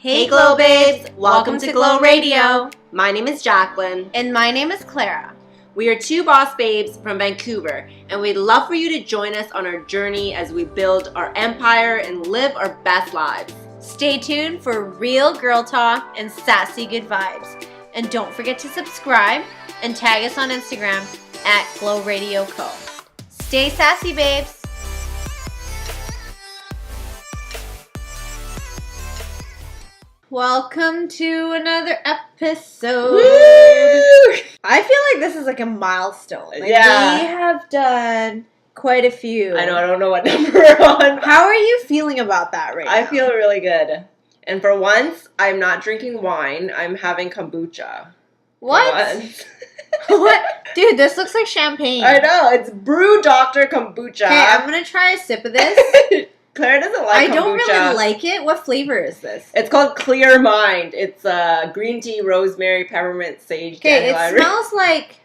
Hey Glow Babes! Welcome to Glow Radio. My name is Jacqueline. And my name is Clara. We are two boss babes from Vancouver, and we'd love for you to join us on our journey as we build our empire and live our best lives. Stay tuned for real girl talk and sassy good vibes. And don't forget to subscribe and tag us on Instagram at Glow Radio Co. Stay sassy, babes! Welcome to another episode. Woo! I feel like this is like a milestone. Like, yeah. We have done quite a few. I don't know what number we're on. How are you feeling about that right now? I feel really good. And for once, I'm not drinking wine. I'm having kombucha. What? What? Dude, this looks like champagne. I know. It's Brew Doctor Kombucha. Okay, I'm going to try a sip of this. Claire doesn't like kombucha. I don't really like it. What flavor is this? It's called Clear Mind. It's green tea, rosemary, peppermint, sage. Okay, it smells like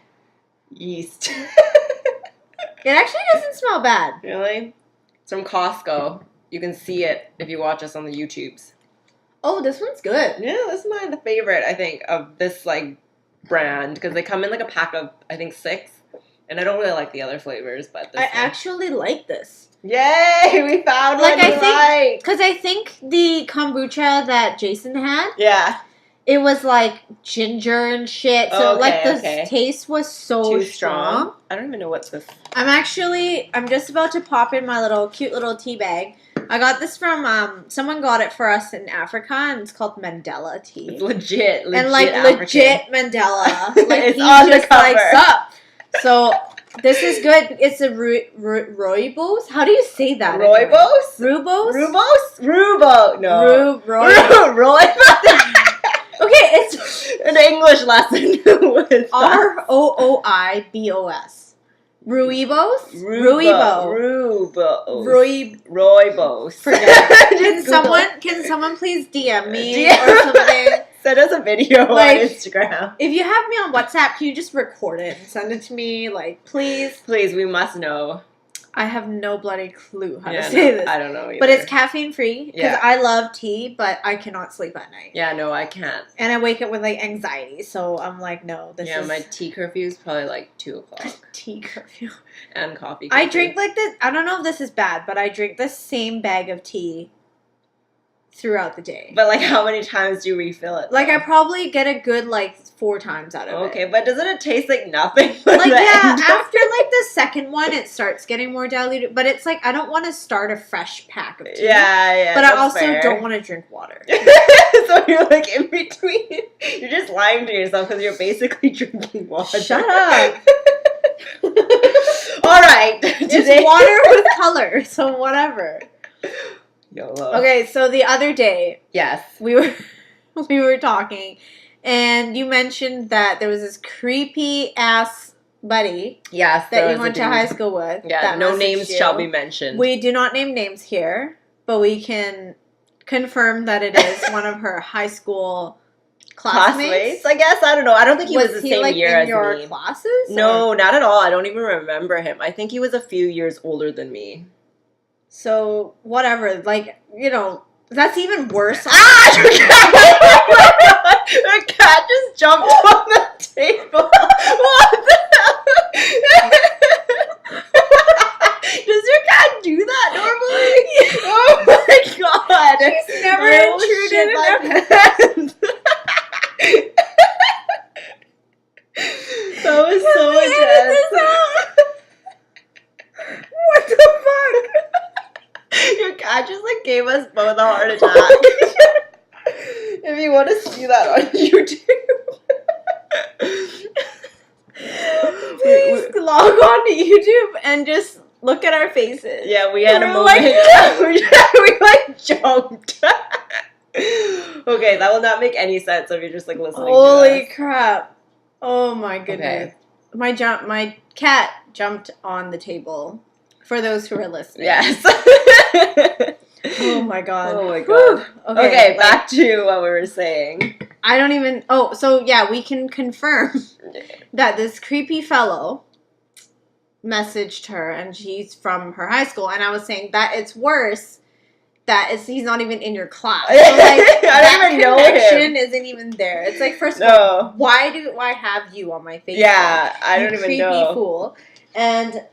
yeast. It actually doesn't smell bad. Really? It's from Costco. You can see it if you watch us on the YouTubes. Oh, this one's good. Yeah, this is my favorite, I think, of this like brand because they come in like a pack of I think 6, and I don't really like the other flavors, but this I actually like this. Yay! We found like one I we think like. because I think the kombucha that Jason had, Yeah, it was like ginger and shit. So like the taste was so too strong. I don't even know what's this. I'm just about to pop in my cute little tea bag. I got this from someone got it for us in Africa, and it's called Mandela tea. It's legit and like African. legit Mandela. Like It's he on just the cover. likes up. So this is good. It's a Rooibos. How do you say that? Rooibos? Anyway? Rooibos? Rooibos? Roobo. No. Rooibos. Okay, it's an English lesson. Rooibos. Rooibos? Rooibos. Forget it. Can someone please DM me or something? Send us a video on Instagram. If you have me on WhatsApp, can you just record it and send it to me? Like, please. Please, we must know. I have no bloody clue how to say this. I don't know either. But it's caffeine free because I love tea, but I cannot sleep at night. Yeah, no, I can't. And I wake up with like anxiety, so I'm like, no, this is... Yeah, my tea curfew is probably like 2 o'clock. Tea curfew. And coffee curfew. I drink like this, I don't know if this is bad, but I drink the same bag of tea throughout the day. But like how many times do you refill it? Like I probably get a good like 4 times out of it. Okay, but doesn't it taste like nothing? Like yeah, after like the second one it starts getting more diluted, but it's like I don't want to start a fresh pack of tea. Yeah, but I also don't want to drink water. So you're like in between. You're just lying to yourself because you're basically drinking water. Shut up. Alright. It's water with color, so whatever. YOLO. Okay, so the other day, yes, we were talking, and you mentioned that there was this creepy ass buddy. Yes, that you went to high school with. Yeah, no names shall be mentioned. We do not name names here, but we can confirm that it is one of her high school classmates. I guess. I don't know. I don't think he was the same like, year in as your me. Classes? No, not at all. I don't even remember him. I think he was a few years older than me. So, whatever. Like, you know, that's even worse. Ah! The cat just jumped on the table. What the hell? Does your cat do that normally? Oh my god. She's never intruded in our pets. That was so intense. What the fuck? Your cat just like gave us both a heart attack. If you want to see that on YouTube. Please log on to YouTube and just look at our faces. Yeah, we had a moment. Like, we like jumped. Okay, that will not make any sense if you're just like listening to us. Holy crap. Oh my goodness. Okay. My cat jumped on the table. For those who are listening. Yes. Oh my god. Oh my god. Okay, like, back to what we were saying. I don't even... Oh, so yeah, we can confirm that this creepy fellow messaged her, and she's from her high school, and I was saying that it's worse he's not even in your class. So, I don't even know him. Connection isn't even there. It's like, first of all, why do I have you on my Facebook? Yeah, I don't even know. Creepy fool. And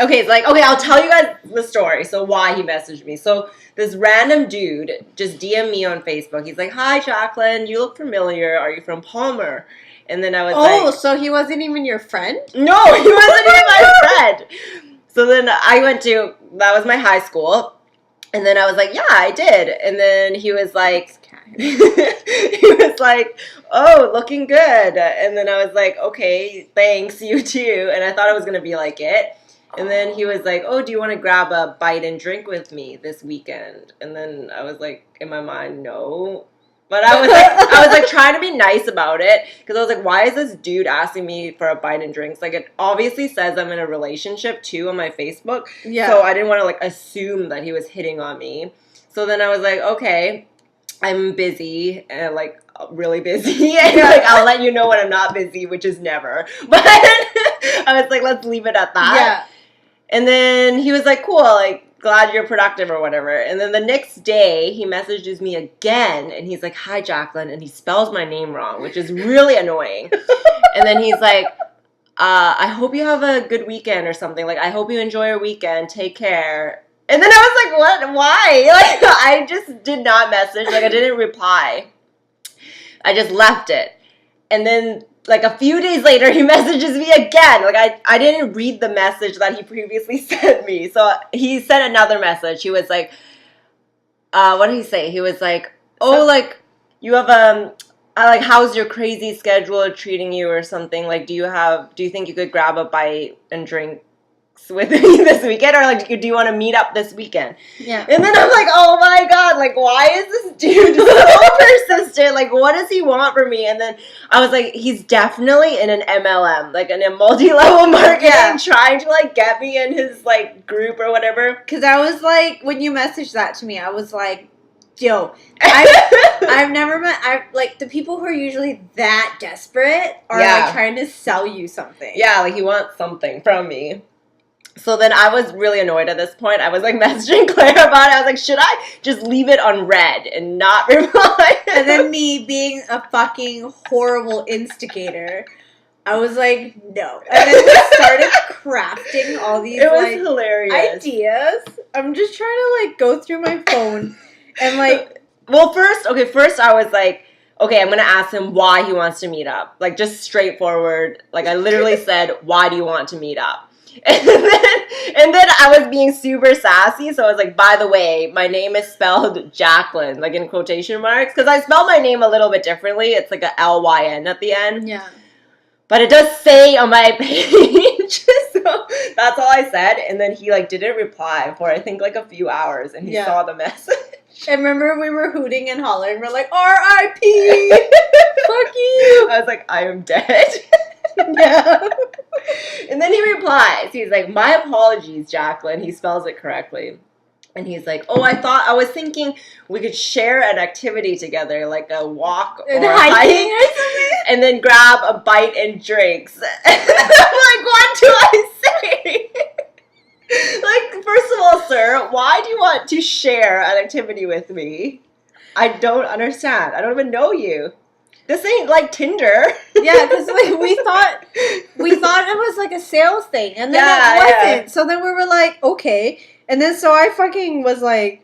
okay, I'll tell you guys the story. So why he messaged me. So this random dude just DM'd me on Facebook. He's like, "Hi, Jacqueline, you look familiar. Are you from Palmer?" And then I was like, "Oh, so he wasn't even your friend?" No, he wasn't even my friend. So then I went to, that was my high school. And then I was like, "Yeah, I did." And then he was like, "Oh, looking good." And then I was like, "Okay, thanks, you too." And I thought it was going to be like it. And then he was like, "Oh, do you want to grab a bite and drink with me this weekend?" And then I was like, in my mind, no. But I was like trying to be nice about it, because I was like, why is this dude asking me for a bite and drinks? Like, it obviously says I'm in a relationship too on my Facebook. Yeah. So I didn't want to like assume that he was hitting on me. So then I was like, okay, I'm busy and like really busy, and like I'll let you know when I'm not busy, which is never. But I was like, let's leave it at that. Yeah. And then he was like, cool, like, glad you're productive or whatever. And then the next day, he messages me again, and he's like, "Hi, Jacqueline," and he spells my name wrong, which is really annoying. And then he's like, "I hope you have a good weekend," or something. Like, "I hope you enjoy your weekend. Take care." And then I was like, what? Why? Like, I just did not message. Like, I didn't reply. I just left it. And then like a few days later, he messages me again. Like, I didn't read the message that he previously sent me. So he sent another message. He was like, what did he say? He was like, "Oh, like, you have, like, how's your crazy schedule treating you," or something. Like, do you think you could grab a bite and drink with me this weekend, or like, do you want to meet up this weekend? Yeah. And then I'm like, oh my god, like, why is this dude so persistent? Like, what does he want from me? And then I was like, he's definitely in an MLM, like in a multi-level marketing, trying to like get me in his like group or whatever. Because I was like, when you messaged that to me, I was like, yo, I've never met, like, the people who are usually that desperate are like trying to sell you something. Yeah, like, he wants something from me. So then I was really annoyed at this point. I was like messaging Claire about it. I was like, should I just leave it on red and not reply? And then me being a fucking horrible instigator, I was like, no. And then we started crafting all these hilarious ideas. I'm just trying to like go through my phone and like. Well, first I was like, okay, I'm going to ask him why he wants to meet up. Like, just straightforward. Like, I literally said, why do you want to meet up? And then I was being super sassy, so I was like, by the way, my name is spelled Jacqueline, like in quotation marks, because I spell my name a little bit differently. It's like a L-Y-N at the end. Yeah. But it does say on my page, so that's all I said. And then he like didn't reply for I think like a few hours, and he saw the message. I remember we were hooting and hollering. We're like, R.I.P. Fuck you. I was like, I am dead. Yeah. And then he replies. He's like, "My apologies, Jacqueline." He spells it correctly. And he's like, "Oh, I was thinking we could share an activity together, like a walk or a hike, and then grab a bite and drinks." And I'm like, what do I say? Like, first of all, sir, why do you want to share an activity with me? I don't understand. I don't even know you. This ain't like Tinder. Yeah, because like, we thought it was like a sales thing, and then it wasn't. Yeah. So then we were like, okay. And then so I fucking was like,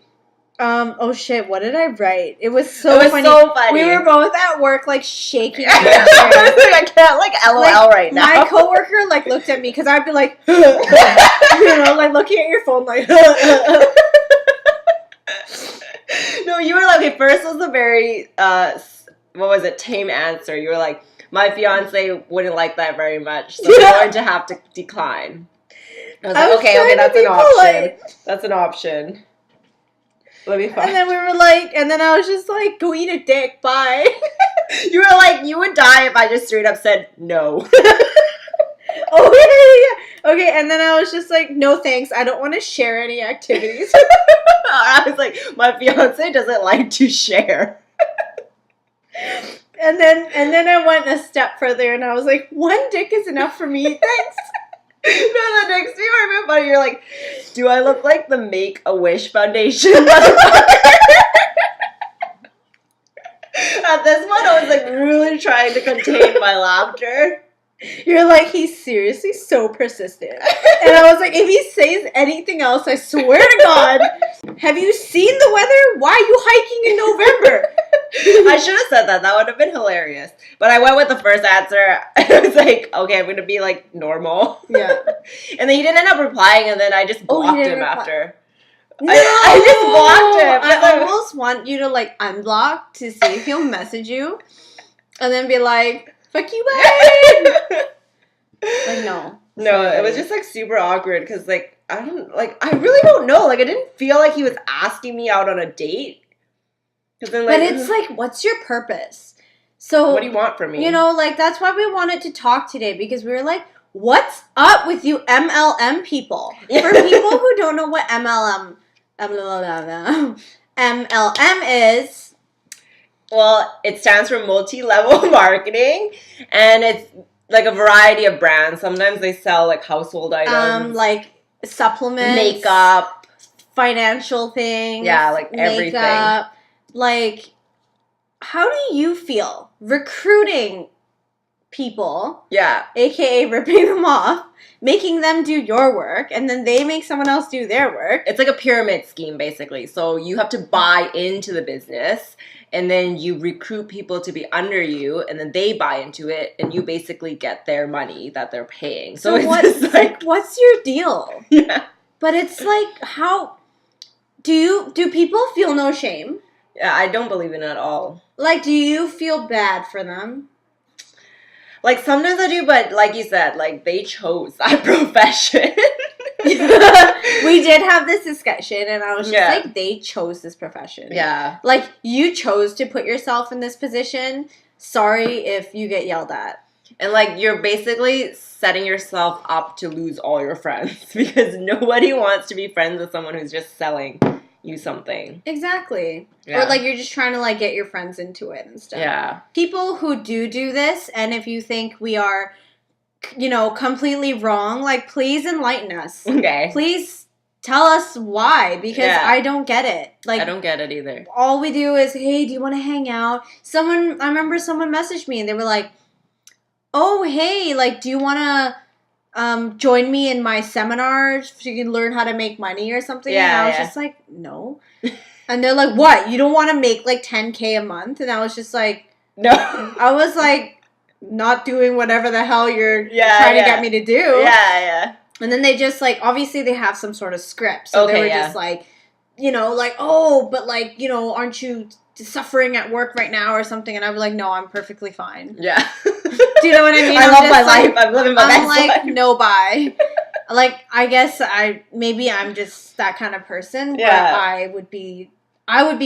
oh shit, what did I write? It was so funny. We were both at work like shaking. I can't like LOL right now. My coworker like looked at me because I'd be like, you know, like looking at your phone like. No, you were like, okay, first was a very what was it, tame answer. You were like, my fiance wouldn't like that very much, so I'm going to have to decline. I was like, okay, that's an option. That's an option. Let me find. And then we were like, and then I was just like, go eat a dick, bye. You were like, you would die if I just straight up said no. Oh, yeah. Okay, and then I was just like, no thanks, I don't want to share any activities. I was like, my fiance doesn't like to share. And then I went a step further and I was like, one dick is enough for me, thanks. No, the next day were even funny. You're like, do I look like the Make-A-Wish Foundation motherfucker? At this point, I was like really trying to contain my laughter. You're like, he's seriously so persistent. And I was like, if he says anything else, I swear to God, have you seen the weather? Why are you hiking in November? I should have said that. That would have been hilarious. But I went with the first answer. I was like, okay, I'm going to be like normal. Yeah. And then he didn't end up replying, and then I just blocked him after. No! I just blocked him. I almost want you to like unblock to see if he'll message you and then be like, fuck you, babe! Like, no. No, it was just like super awkward because like, I really don't know. Like, I didn't feel like he was asking me out on a date. Then, like, but it's like, what's your purpose? So, what do you want from me? You know, like, that's why we wanted to talk today, because we were like, what's up with you MLM people? For people who don't know what MLM is. Well, it stands for multi-level marketing, and it's like a variety of brands. Sometimes they sell like household items. Like supplements. Makeup. Financial things. Yeah, like everything. Makeup. Like, how do you feel recruiting people? Yeah. AKA ripping them off, making them do your work, and then they make someone else do their work. It's like a pyramid scheme, basically. So you have to buy into the business, and then you recruit people to be under you, and then they buy into it, and you basically get their money that they're paying. So it's just like, what's your deal? Yeah. But it's like, how do people feel no shame? Yeah, I don't believe in it at all. Like, do you feel bad for them? Like, sometimes I do, but like you said, like, they chose that profession. We did have this discussion, and I was just like, they chose this profession. Yeah. Like, you chose to put yourself in this position. Sorry if you get yelled at. And, like, you're basically setting yourself up to lose all your friends because nobody wants to be friends with someone who's just selling you something. Exactly. Yeah. Or, like, you're just trying to, like, get your friends into it and stuff. Yeah. People who do this, and if you think we are, you know, completely wrong, like, please enlighten us. Okay. Please tell us why, because I don't get it. Like, I don't get it either. All we do is, hey, do you want to hang out? I remember someone messaged me, and they were like, oh, hey, like, do you want to join me in my seminar so you can learn how to make money or something? Yeah, and I was just like, no. And they're like, what? You don't want to make like $10K a month? And I was just like, no. I was like, not doing whatever the hell you're trying to get me to do. Yeah. And then they just like, obviously they have some sort of script. So they were just like, you know, like, oh, but like, you know, aren't you suffering at work right now or something? And I was like, no, I'm perfectly fine. Yeah. Do you know what I mean? I love my life. I'm living my best life. I'm like, no, bye. Like, I guess I'm just that kind of person where I would be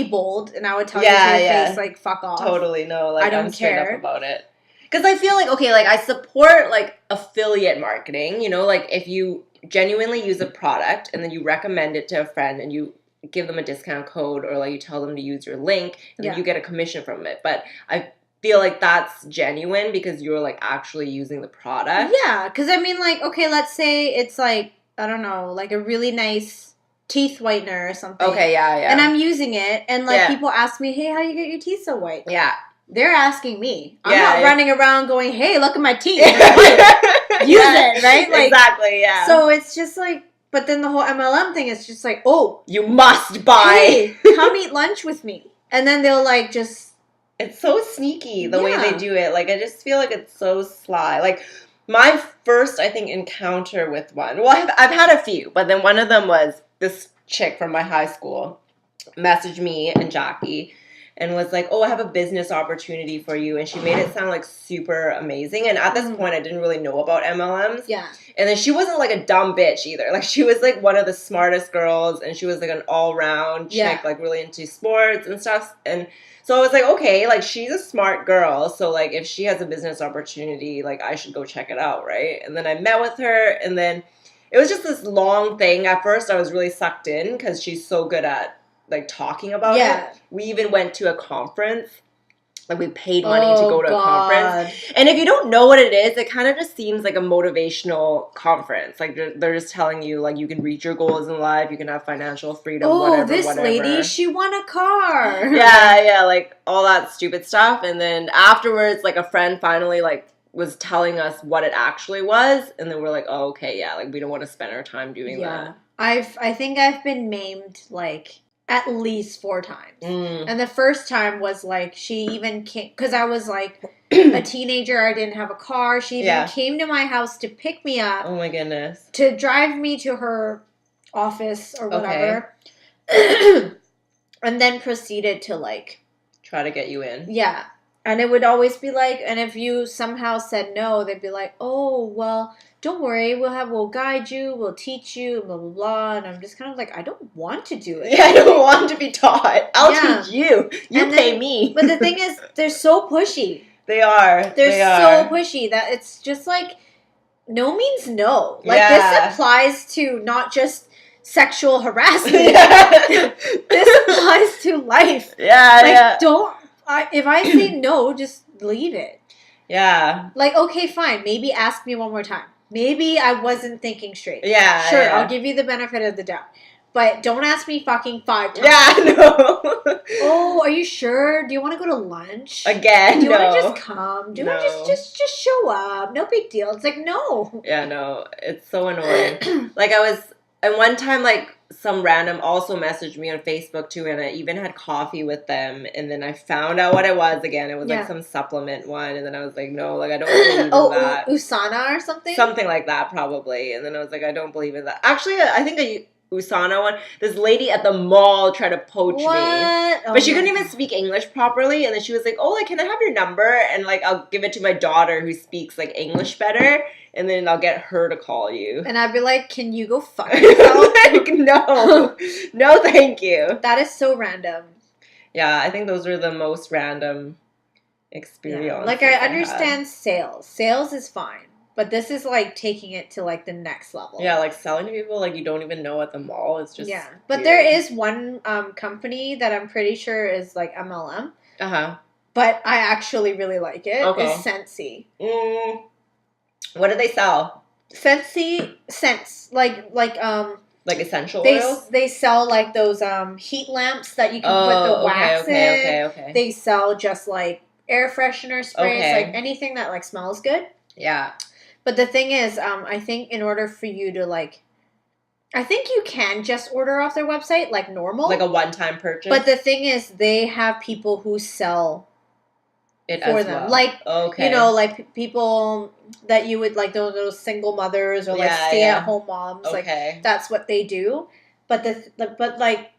bold and I would tell you to your face, like, fuck off. Totally, no. Like, I don't I'm straight care up about it. Because I feel like, okay, like, I support, like, affiliate marketing, you know? Like, if you genuinely use a product and then you recommend it to a friend and you give them a discount code or, like, you tell them to use your link and then you get a commission from it. But I feel like that's genuine because you're, like, actually using the product. Yeah, because, I mean, like, okay, let's say it's, like, I don't know, like, a really nice teeth whitener or something. Okay, yeah. And I'm using it, and, like, people ask me, hey, how you get your teeth so white? Yeah. They're asking me. I'm not running around going, hey, look at my teeth. Use it, right? Like, exactly, yeah. So it's just, like, but then the whole MLM thing is just like, oh. You must buy. Hey, come eat lunch with me. And then they'll, like, just. It's so sneaky the way they do it. Like, I just feel like it's so sly. Like, my first, I think, encounter with one. Well, I've had a few, but then one of them was this chick from my high school messaged me and Jackie and was like, oh, I have a business opportunity for you. And she made it sound, like, super amazing. And at this point, I didn't really know about MLMs. Yeah. And then she wasn't, like, a dumb bitch either. Like, she was, like, one of the smartest girls. And she was, like, an all-round chick, like, really into sports and stuff. And so I was like, okay, like, she's a smart girl. So, like, if she has a business opportunity, like, I should go check it out, right? And then I met with her. And then it was just this long thing. At first, I was really sucked in because she's so good at, like, talking about it. We even went to a conference Like, we paid money to go to a conference. God. And if you don't know what it is, it kind of just seems like a motivational conference. Like, they're just telling you, like, you can reach your goals in life, you can have financial freedom, whatever. This lady, she won a car. Yeah, like, all that stupid stuff. And then afterwards, like, a friend finally, like, was telling us what it actually was. And then we're like, oh, okay, yeah, like, we don't want to spend our time doing that. I think I've been maimed, like, at least 4 times. And the first time was, like, she even came, because I was, like, a teenager, I didn't have a car. She even came to my house to pick me up. Oh, my goodness. To drive me to her office or whatever. And then proceeded to, like... try to get you in. Yeah. And it would always be like, and if you somehow said no, they'd be like, oh, well... don't worry, we'll guide you, we'll teach you, blah, blah, blah. And I'm just kind of like, I don't want to do it. Yeah, I don't want to be taught. I'll teach you. You pay me. But the thing is, they're so pushy. They are. They're so pushy that it's just like, no means no. Like, this applies to not just sexual harassment. This applies to life. Yeah, if I say no, just leave it. Yeah. Like, okay, fine. Maybe ask me one more time. Maybe I wasn't thinking straight. Yeah. Sure, I'll give you the benefit of the doubt. But don't ask me fucking 5 times. Yeah, no. Oh, are you sure? Do you want to go to lunch? Again, Do you want to just come? Do you No. want to just show up? No big deal. It's like, no. Yeah, no. It's so annoying. Like, and one time, like, some random also messaged me on Facebook, too, and I even had coffee with them, and then I found out what it was again. It was, like, some supplement one, and then I was like, no, like, I don't believe in that. Usana or something? Something like that, probably. And then I was like, I don't believe in that. Actually, I think a Usana one, this lady at the mall tried to poach me. Oh, but she couldn't even speak English properly, and then she was like, oh, like, can I have your number? And, like, I'll give it to my daughter who speaks, like, English better, and then I'll get her to call you. And I'd be like, can you go fuck yourself? Like, no. No, thank you. That is so random. Yeah, I think those are the most random experiences. Yeah. Like, I understand sales. Sales is fine. But this is, like, taking it to, like, the next level. Yeah, like, selling to people, like, you don't even know at the mall. It's just But weird. there is one company that I'm pretty sure is, like, MLM. Uh-huh. But I actually really like it. Okay. It's Scentsy. What do they sell? Scentsy, like essential oils? They sell, like, those heat lamps that you can put the wax in. Okay. They sell just, like, air freshener sprays, like, anything that, like, smells good. Yeah. But the thing is, I think in order for you to, like... I think you can just order off their website, like normal. Like a one-time purchase? But the thing is, they have people who sell it for as them. well. Like, okay. you know, like people that you would, like those single mothers or, like, stay-at-home moms. Okay. Like, that's what they do. But, like,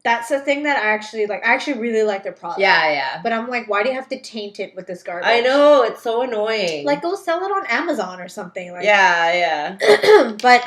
that's the thing that I actually really like their product. Yeah. But I'm like, why do you have to taint it with this garbage? I know, it's so annoying. Like, go sell it on Amazon or something. Like, yeah. But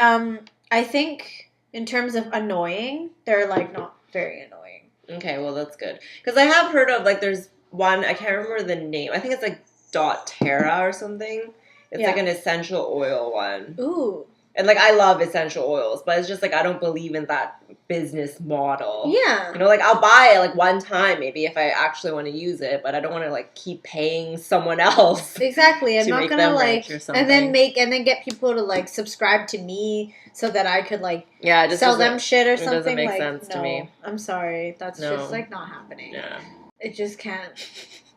I think in terms of annoying, they're, like, not very annoying. Okay, well, that's good. Because I have heard of, like, there's one, I can't remember the name. I think it's, like, doTERRA or something. It's, like, an essential oil one. Ooh. And, like, I love essential oils, but it's just, like, I don't believe in that business model. Yeah. You know, like, I'll buy it, like, one time, maybe, if I actually want to use it, but I don't want to, like, keep paying someone else. Exactly. I'm not gonna, like, and then get people to, like, subscribe to me so that I could, like, sell them shit or something. It doesn't make like, sense to me. I'm sorry. That's just, like, not happening. Yeah. It just can't.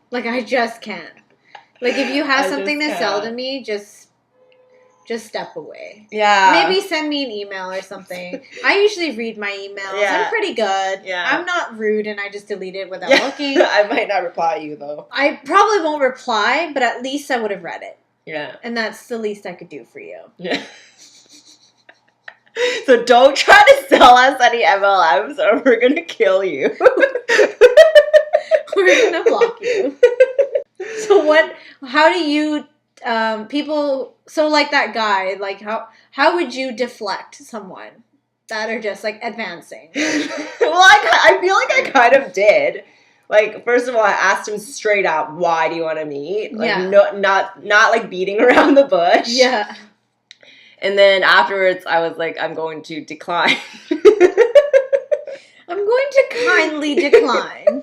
Like, I just can't. Like, if you have something to sell to me, just step away. Yeah. Maybe send me an email or something. I usually read my emails. Yeah. I'm pretty good. Yeah. I'm not rude and I just delete it without looking. I might not reply to you, though. I probably won't reply, but at least I would have read it. Yeah. And that's the least I could do for you. Yeah. So don't try to sell us any MLMs or we're going to kill you. We're going to block you. So how do you... people, so like that guy, like how would you deflect someone that are just like advancing? Well, I feel like I kind of did. Like, first of all, I asked him straight out, why do you want to meet? Like, not like beating around the bush. Yeah. And then afterwards, I was like, I'm going to decline. I'm going to kindly decline.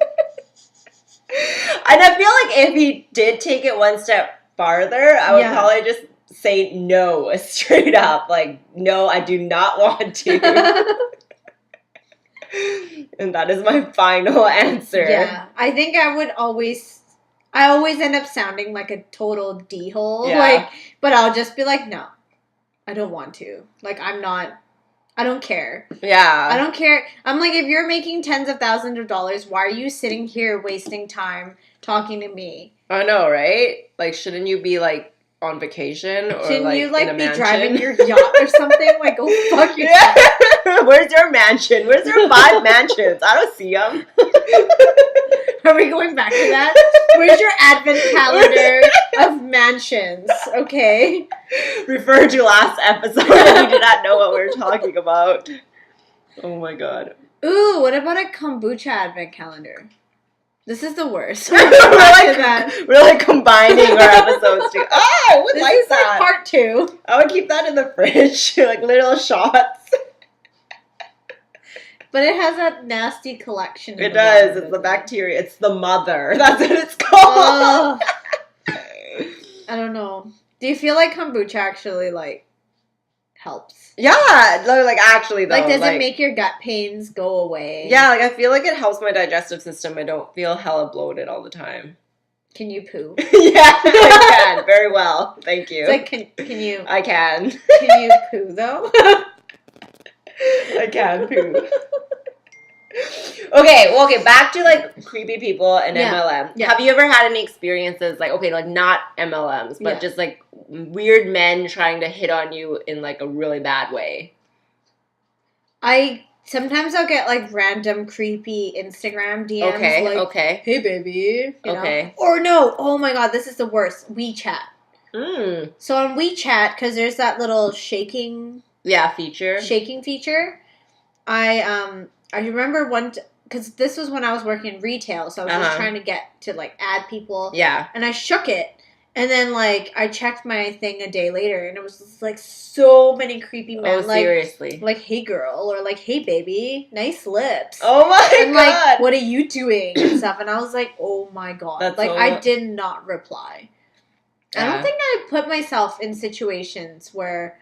And I feel like if he did take it one step farther, I would probably just say no straight up. Like, no, I do not want to. And that is my final answer. Yeah. I think I always end up sounding like a total D-hole. Yeah. Like, but I'll just be like, no, I don't want to. Like, I don't care. Yeah. I don't care. I'm like, if you're making tens of thousands of dollars, why are you sitting here wasting time talking to me? I know, right? Like, shouldn't you be, like, on vacation? Or shouldn't you, like, be mansion? driving your yacht or something? Like, go fuck yourself. Yeah. Where's your mansion? Where's your 5 mansions? I don't see them. Are we going back to that? Where's your advent calendar of mansions? Okay. Refer to last episode if you did not know what we were talking about. Oh my god. Ooh, what about a kombucha advent calendar? This is the worst. we're like combining our episodes too. Oh, I would this like is that. Like part 2. I would keep that in the fridge, like little shots. But it has that nasty collection. It does. It's the bacteria. It's the mother. That's what it's called. I don't know. Do you feel like kombucha actually, like, helps? Yeah. Like, actually, though. Like, does it make your gut pains go away? Yeah, like, I feel like it helps my digestive system. I don't feel hella bloated all the time. Can you poo? Yeah, I can. Very well. Thank you. It's like, can you... I can. Can you poo, though? I can poo. Okay, back to, like, creepy people and MLM. Yeah. Have you ever had any experiences, like, okay, like, not MLMs, but just, like, weird men trying to hit on you in, like, a really bad way? Sometimes I'll get, like, random creepy Instagram DMs. Okay. Hey, baby. You know? Okay. Or no, oh my god, this is the worst. WeChat. Mm. So on WeChat, because there's that little shaking feature. I remember because this was when I was working in retail, so I was just trying to get to, like, add people. Yeah. And I shook it, and then, like, I checked my thing a day later, and it was just, like, so many creepy men. Oh, seriously? Like, hey, girl, or, like, hey, baby, nice lips. Oh, my God. Like, what are you doing? And stuff. And I was like, oh, my God. That's like, I did not reply. Yeah. I don't think I put myself in situations where,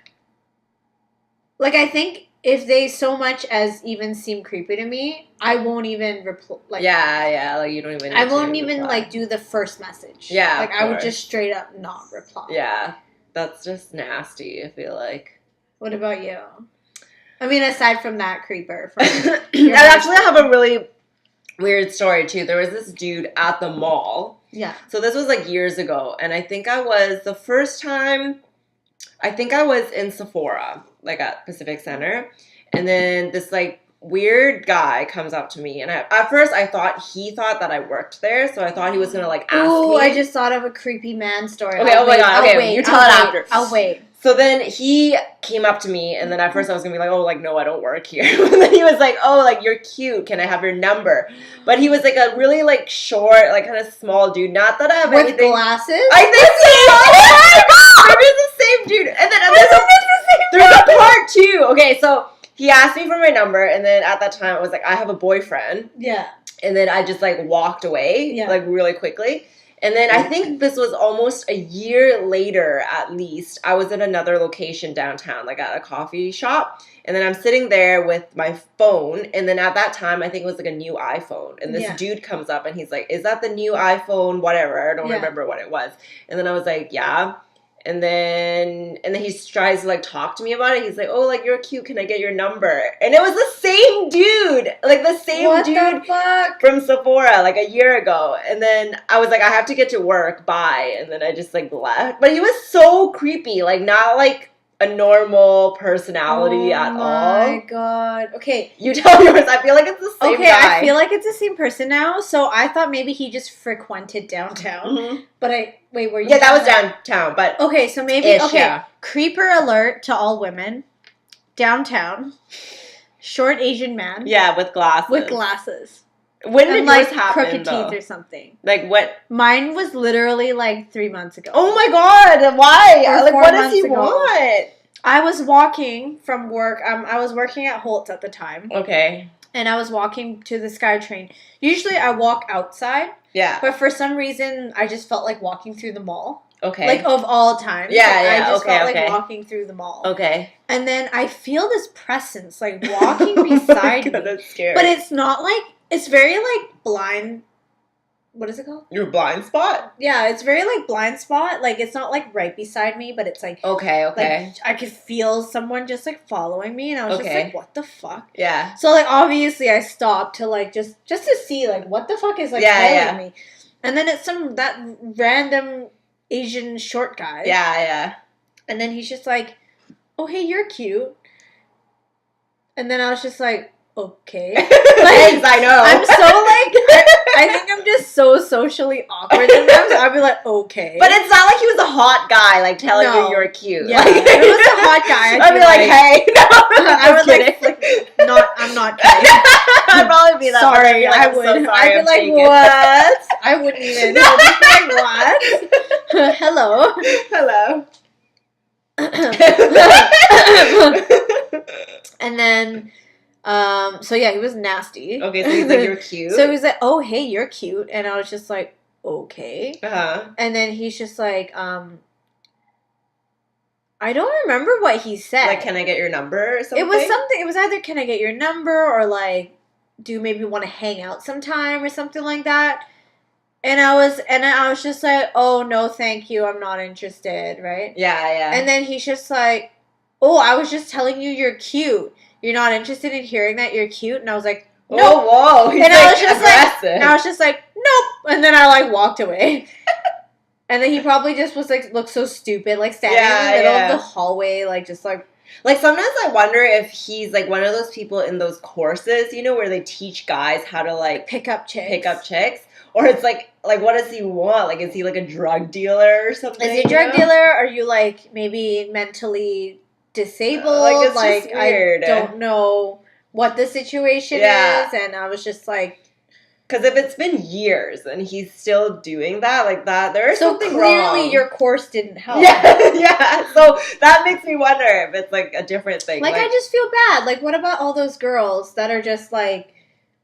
like, I think if they so much as even seem creepy to me, I won't even reply. Like, like, you don't even I won't even, like, do the first message. Yeah, like, I would just straight up not reply. Yeah, that's just nasty, I feel like. What about you? I mean, aside from that creeper. I actually have a really weird story, too. There was this dude at the mall. Yeah. So this was, like, years ago, and I think I was in Sephora, like, at Pacific Center, and then this, like, weird guy comes up to me, and at first I thought he thought that I worked there, so I thought he was gonna, like, ask me. Oh, I just thought of a creepy man story. Okay, oh my god, okay, you tell it after. I'll wait. So then he came up to me, and then at first I was gonna be like, oh, like, no, I don't work here. And then he was like, oh, like, you're cute, can I have your number? But he was, like, a really, like, short, like, kind of small dude. Not that I have with anything. Glasses? I think so! Oh my god! Maybe it's the same dude. And then there's a part 2. Okay, so he asked me for my number, and then at that time I was like, I have a boyfriend. Yeah. And then I just, like, walked away, like, really quickly. And then I think this was almost a year later, at least. I was in another location downtown, like at a coffee shop. And then I'm sitting there with my phone. And then at that time, I think it was like a new iPhone. And this dude comes up and he's like, is that the new iPhone? Whatever. I don't remember what it was. And then I was like, yeah. And then he tries to, like, talk to me about it. He's like, oh, like, you're cute. Can I get your number? And it was the same dude. Like, the same dude the fuck? From Sephora, like, a year ago. And then I was like, I have to get to work. Bye. And then I just, like, left. But he was so creepy. Like, not, like, a normal personality at all. Oh, my God. Okay. You tell yours. I feel like it's the same guy. I feel like it's the same person now. So I thought maybe he just frequented downtown. Mm-hmm. But wait, were you? Yeah, that was downtown, but. Okay, so maybe, creeper alert to all women. Downtown. Short Asian man. Yeah, with glasses. When did yours happen, crooked teeth or something. Like, what? Mine was literally, like, 3 months ago. Oh, my God. Why? Like, what does he want? I was walking from work. I was working at Holt's at the time. Okay. and I was walking to the SkyTrain. Usually I walk outside. Yeah. But for some reason, I just felt like walking through the mall. Okay. Like, of all times. Yeah, I just felt okay. like walking through the mall. Okay. And then I feel this presence, like, walking beside me. That's scary. But it's not like, it's very, like, blind. What is it called? Your blind spot? Yeah, it's very, like, blind spot. Like, it's not, like, right beside me, but it's, like... Okay. Like, I could feel someone just, like, following me, and I was just like, what the fuck? Yeah. So, like, obviously I stopped to, like, just to see, like, what the fuck is, like, following me. And then it's that random Asian short guy. Yeah. And then he's just like, oh, hey, you're cute. And then I was just like, okay. Thanks, I know. I'm so, like, I think I'm just so socially awkward sometimes. I'd be like, okay. But it's not like he was a hot guy, like, telling you you're cute. Yeah, like, if it was a hot guy, I'd be like, hey. No, I would, kidding. like, I'm not kidding. I'd probably be that. Sorry, like, I would. So sorry, I'd be like, taken. what? I wouldn't even. I'd be like, what? Hello. And then, so yeah, he was nasty. Okay, so he's like, you're cute. So he was like, oh, hey, you're cute. And I was just like, okay. Uh-huh. And then he's just like, I don't remember what he said. Like, can I get your number or something? It was something, it was either, can I get your number, or like, do you maybe want to hang out sometime or something like that? And I was just like, oh, no, thank you. I'm not interested, right? Yeah. And then he's just like, oh, I was just telling you you're cute. You're not interested in hearing that you're cute? And I was like, no. Nope. Whoa. He's and like, I was just aggressive. like, and I was just like, nope. And then I like walked away. And then he probably just was like, looked so stupid, like standing in the middle of the hallway, like just like. Like, sometimes I wonder if he's, like, one of those people in those courses, you know, where they teach guys how to, like... Pick up chicks. Or it's, like, what does he want? Like, is he, like, a drug dealer or something? Is he a drug dealer? Are you, like, maybe mentally disabled? Like, it's just weird. I don't know what the situation is. And I was just, like... Because if it's been years and he's still doing that, like that, there's something wrong. So clearly your course didn't help. Yeah. So that makes me wonder if it's like a different thing. Like I just feel bad. Like, what about all those girls that are just like,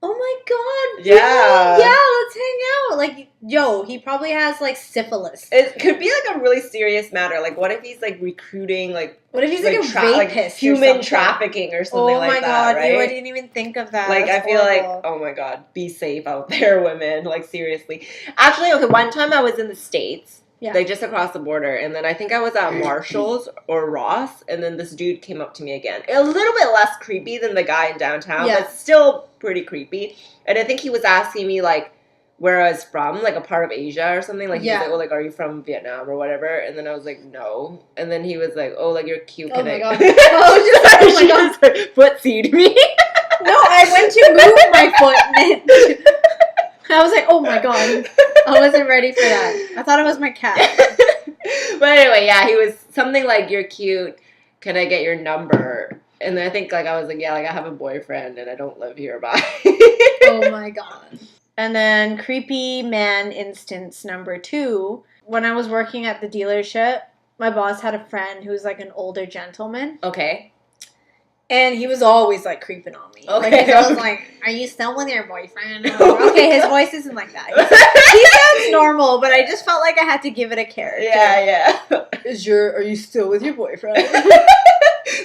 oh my god, yeah, let's hang out. Like, yo, he probably has like syphilis. It could be like a really serious matter. Like, what if he's like recruiting, like, what if he's like a rapist, human trafficking or something like that? Oh my god, right? I didn't even think of that. Like, That's I feel horrible. like, oh my god, be safe out there, women. Like, seriously. Actually, okay, one time I was in the States. Yeah. Like, just across the border. And then I think I was at Marshall's or Ross. And then this dude came up to me again. A little bit less creepy than the guy in downtown. Yeah. But still pretty creepy. And I think he was asking me, like, where I was from. Like, a part of Asia or something. Like, he was like, oh, like, are you from Vietnam or whatever? And then I was like, no. And then he was like, oh, like, you're cute. Oh my god. Oh my god. Like, footsie me. No, I went to move my foot and it... I was like, oh my god. I wasn't ready for that. I thought it was my cat. But anyway, yeah, he was something like, you're cute. Can I get your number? And then I think, like, I was like, yeah, like, I have a boyfriend and I don't live here. Bye. Oh my god. And then creepy man instance number 2. When I was working at the dealership, my boss had a friend who was like an older gentleman. Okay. And he was always, like, creeping on me. Okay. Like, he was like, are you still with your boyfriend? And I was like, okay, his voice isn't like that. He sounds normal, but I just felt like I had to give it a character. Yeah. Are you still with your boyfriend?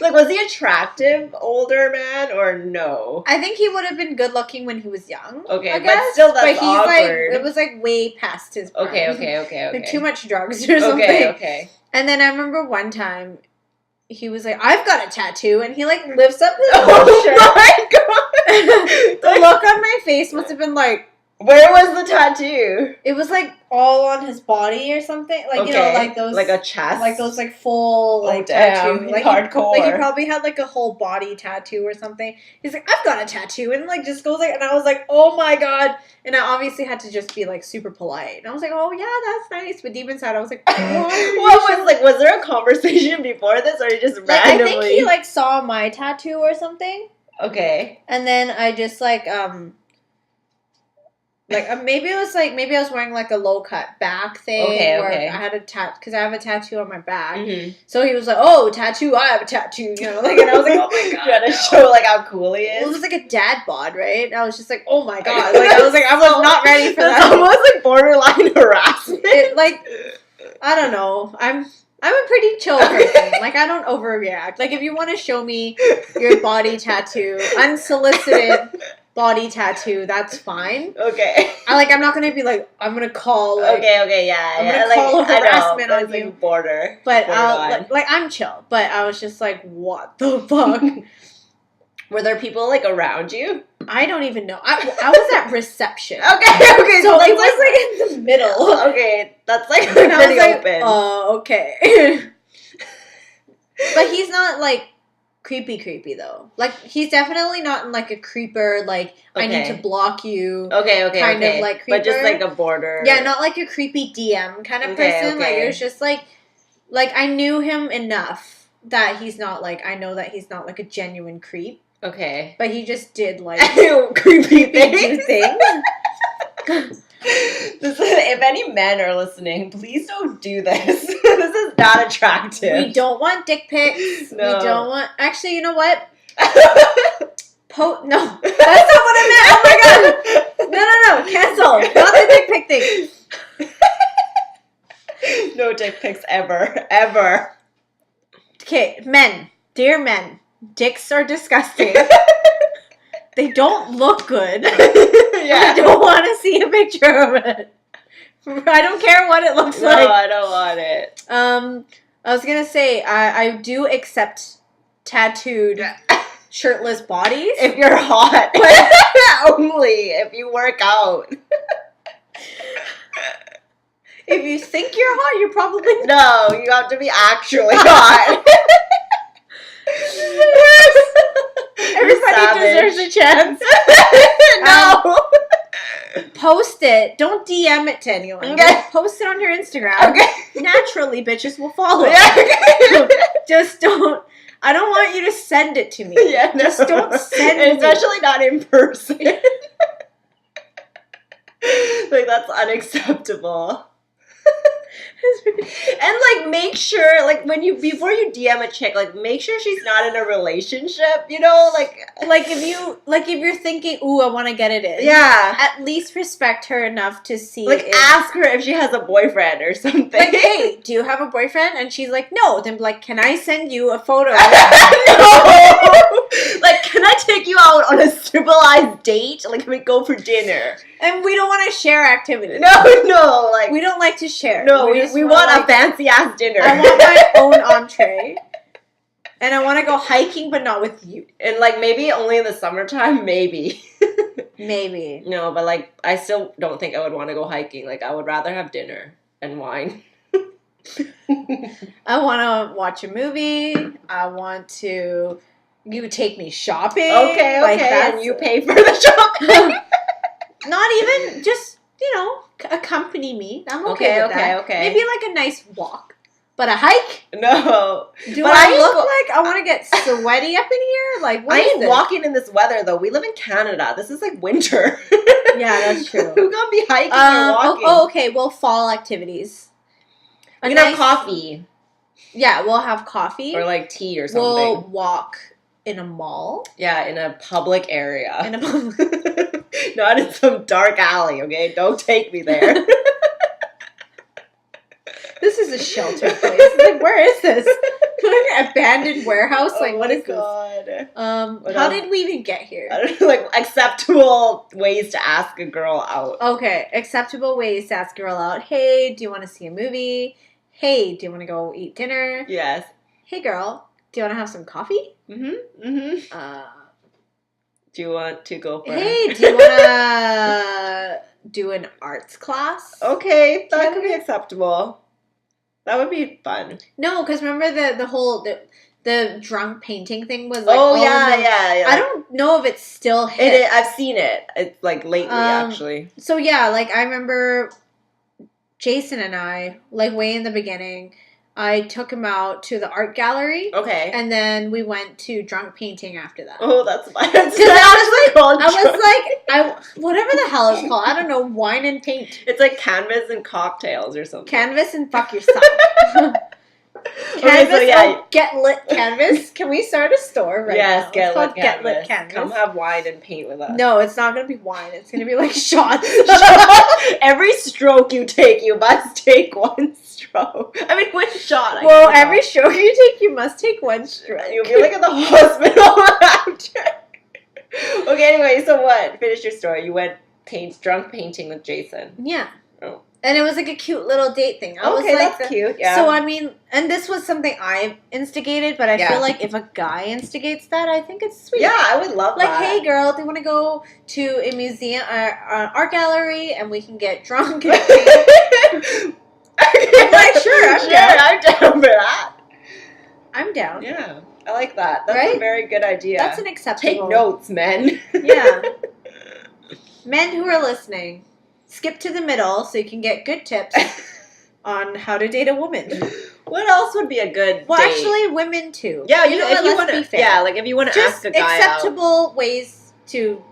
Like, was he attractive, older man, or no? I think he would have been good looking when he was young. Okay, I but guess. still that's but he's awkward. Like, it was, like, way past his prime. Okay. Like, too much drugs or something. Okay. And then I remember one time, he was like, I've got a tattoo. And he, like, lifts up his whole shirt. Oh my god! The look on my face must have been like... Where was the tattoo? It was, like, all on his body or something. Like, you know, like those... Like a chest? Like those, like, full, like, damn, tattoo. Like, hardcore. He probably had, like, a whole body tattoo or something. He's like, I've got a tattoo. And, like, just goes, like... And I was like, oh, my God. And I obviously had to just be, like, super polite. And I was like, oh, yeah, that's nice. But deep inside, I was like, was there a conversation before this? Or you just like, randomly... I think he, like, saw my tattoo or something. Okay. And then I just, like, Like maybe I was wearing like a low cut back thing. Okay. I had a because I have a tattoo on my back. Mm-hmm. So he was like, "Oh, tattoo! I have a tattoo." You know, like, and I was like, "Oh my god!" You had to show like how cool he is. Well, it was like a dad bod, right? And I was just like, "Oh my god!" Like I was not ready for That's that. almost like borderline harassment. I don't know. I'm a pretty chill person. Like, I don't overreact. Like, if you want to show me your body tattoo, unsolicited body tattoo, that's fine. Okay. I'm not gonna be like, I'm gonna call. Like, Okay, yeah. I'm gonna call harassment on you. Border. But borderline. I'm chill. But I was just like, what the fuck? Were there people like around you? I don't even know. I was at reception. Okay. So it was like in the middle. Okay, that's like And I was pretty like, open. oh, okay. But he's not like creepy though. Like he's definitely not in like a creeper. Like I need to block you. Okay. Kind of like creeper. But just like a border. Yeah, not like a creepy DM kind of person. Like it was just like I knew him enough that he's not like I know that he's not like a genuine creep. Okay. But he just did like creepy things. If any men are listening, please don't do this. This is not attractive. We don't want dick pics. No. We don't want. Actually, you know what? No, that's not what I meant. Oh my god! No, cancel. Not the dick pic thing. No dick pics ever. Okay, men, dear men, dicks are disgusting. They don't look good. Yeah. I don't want to see a picture of it. I don't care what it looks like. No, I don't want it. I was gonna say I do accept tattooed shirtless bodies if you're hot. Only if you work out. If you think you're hot, you're probably no. You have to be actually hot. Everybody deserves a chance. No. Post it. Don't DM it to anyone. Okay. Post it on your Instagram. Okay. Naturally, bitches will follow. Yeah, okay. Just don't. I don't want you to send it to me. Yeah, no. Just don't send it. Especially not in person. Like, that's unacceptable. And like make sure like before you DM a chick, like make sure she's not in a relationship, you know, like if you're thinking, ooh, I want to get it in. Yeah. At least respect her enough to see. Like ask her if she has a boyfriend or something. Like, hey, do you have a boyfriend? And she's like, no. Then be like, can I send you a photo? No. Like, can I take you out on a civilized date? Like, can we go for dinner? And we don't want to share activities. No, like we don't like to share. No, we want a fancy ass dinner. I want my own entree. And I want to go hiking, but not with you. And like maybe only in the summertime, maybe. Maybe. No, but like I still don't think I would want to go hiking. Like I would rather have dinner and wine. I want to watch a movie. I want to. You take me shopping. Okay, like and you pay for the shopping. Not even just accompany me. I'm okay with that. Okay. Maybe like a nice walk, but a hike. No. Do I look like I want to get sweaty up in here? Like what I is ain't this? walking in this weather though. We live in Canada. This is like winter. Yeah, that's true. Who gonna be hiking or walking? Okay. Well, fall activities. We can have coffee. Yeah, we'll have coffee or like tea or something. We'll walk in a mall. Yeah, in a public area. In a public. Not in some dark alley, okay? Don't take me there. This is a shelter place. Like, where is this? Like an abandoned warehouse? Like, what is God. this? How did we even get here? I don't know, like, acceptable ways to ask a girl out. Okay, acceptable ways to ask a girl out. Hey, do you want to see a movie? Hey, do you want to go eat dinner? Yes. Hey, girl, do you want to have some coffee? Do you want to go for Hey, do you want to do an arts class? Okay, that could be acceptable. That would be fun. No, because remember the whole the drunk painting thing was like. Yeah. I don't know if it's still hit. It is, I've seen it. It's like lately, actually. So yeah, like I remember Jason and I, like way in the beginning, I took him out to the art gallery. Okay. And then we went to drunk painting after that. Oh, that's fine. Whatever the hell it's called. I don't know, wine and paint. It's like canvas and cocktails or something. Canvas and fuck yourself. Canvas, Get Lit Canvas. Can we start a store right now? Yes, Get Lit Canvas. Canvas. Come have wine and paint with us. No, it's not going to be wine. It's going to be like shots. Every stroke you take, you must take one stroke. I mean, one shot. Well, every stroke you take, you must take one stroke. You'll be like at the hospital after. Okay, anyway, so what? Finish your story. You went drunk painting with Jason. Yeah. Oh. And it was like a cute little date thing. I was like that's cute, yeah. So, I mean, and this was something I instigated, but I feel like if a guy instigates that, I think it's sweet. Yeah, I would love that. Like, hey, girl, do you want to go to a museum, art gallery, and we can get drunk and paint? I'm like, sure, I'm down. I'm down for that. I'm down. Yeah, I like that. That's a very good idea. That's an acceptable. Take notes, men. Yeah. Men who are listening, skip to the middle so you can get good tips on how to date a woman. What else would be a good Well, date? actually, women too. Yeah, you know what? Let's be fair. Yeah, like if you want to ask a guy acceptable ways to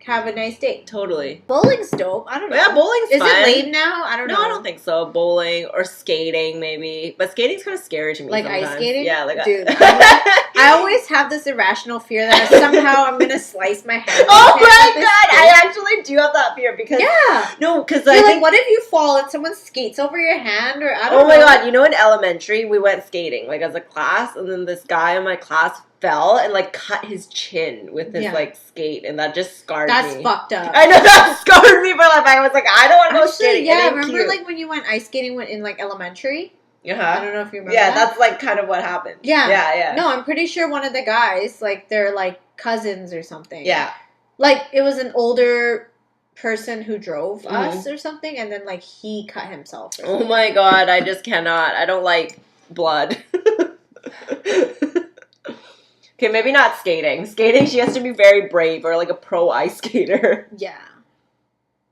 have a nice date. Totally. Bowling's dope. I don't know. Yeah, bowling's Is fun. it lame now? I don't know. No, I don't think so. Bowling or skating, maybe. But skating's kind of scary to me. Like sometimes. ice skating? Yeah, like dude. I always have this irrational fear that somehow I'm gonna slice my hand. Oh my god! I actually do have that fear because because I think what if you fall and someone skates over your hand or I don't know. Oh my god! You know, in elementary we went skating like as a class, and then this guy in my class fell and like cut his chin with his like skate, and that just scarred me. That's fucked up. I know that scarred me for life. I was like, I don't want to go skating. Yeah, remember like when you went ice skating in like elementary? Uh-huh. I don't know if you remember. Yeah, that's like kind of what happened. Yeah. No, I'm pretty sure one of the guys, like they're like cousins or something. Yeah. Like it was an older person who drove us or something, and then like he cut himself. Oh my god, I just cannot. I don't like blood. Okay, maybe not skating. Skating, she has to be very brave or like a pro ice skater. Yeah.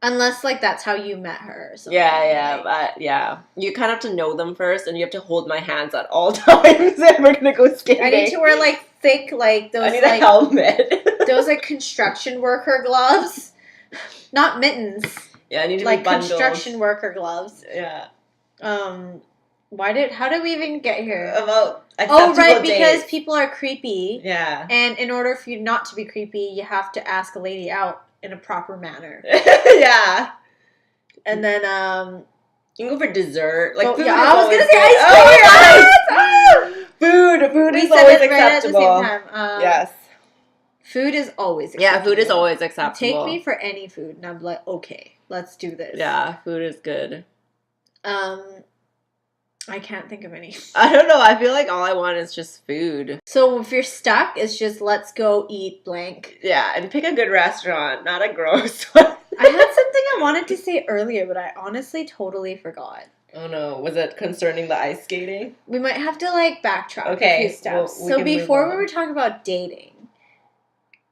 Unless, like, that's how you met her or something. Yeah, but yeah. You kind of have to know them first, and you have to hold my hands at all times if we're gonna go skating. I need to wear, like, thick, like, those, I need a helmet. Those, like, construction worker gloves. Not mittens. Yeah, I need to like, be bundled. construction worker gloves. Yeah. How did we even get here? About acceptable right, dates. because people are creepy. Yeah. And in order for you not to be creepy, you have to ask a lady out in a proper manner. Yeah. And then, you can go for dessert. Like, food I was gonna say ice cream. Food we is said always it right at the acceptable. same time. Yes. Food is always acceptable. Yeah, food is always acceptable. Take me for any food, and I'm like, okay, let's do this. Yeah, food is good. I can't think of any. I don't know. I feel like all I want is just food. So if you're stuck, it's just let's go eat blank. Yeah, and pick a good restaurant, not a gross one. I had something I wanted to say earlier, but I honestly totally forgot. Oh no, was it concerning the ice skating? We might have to like backtrack a few steps. We so before we on. were talking about dating,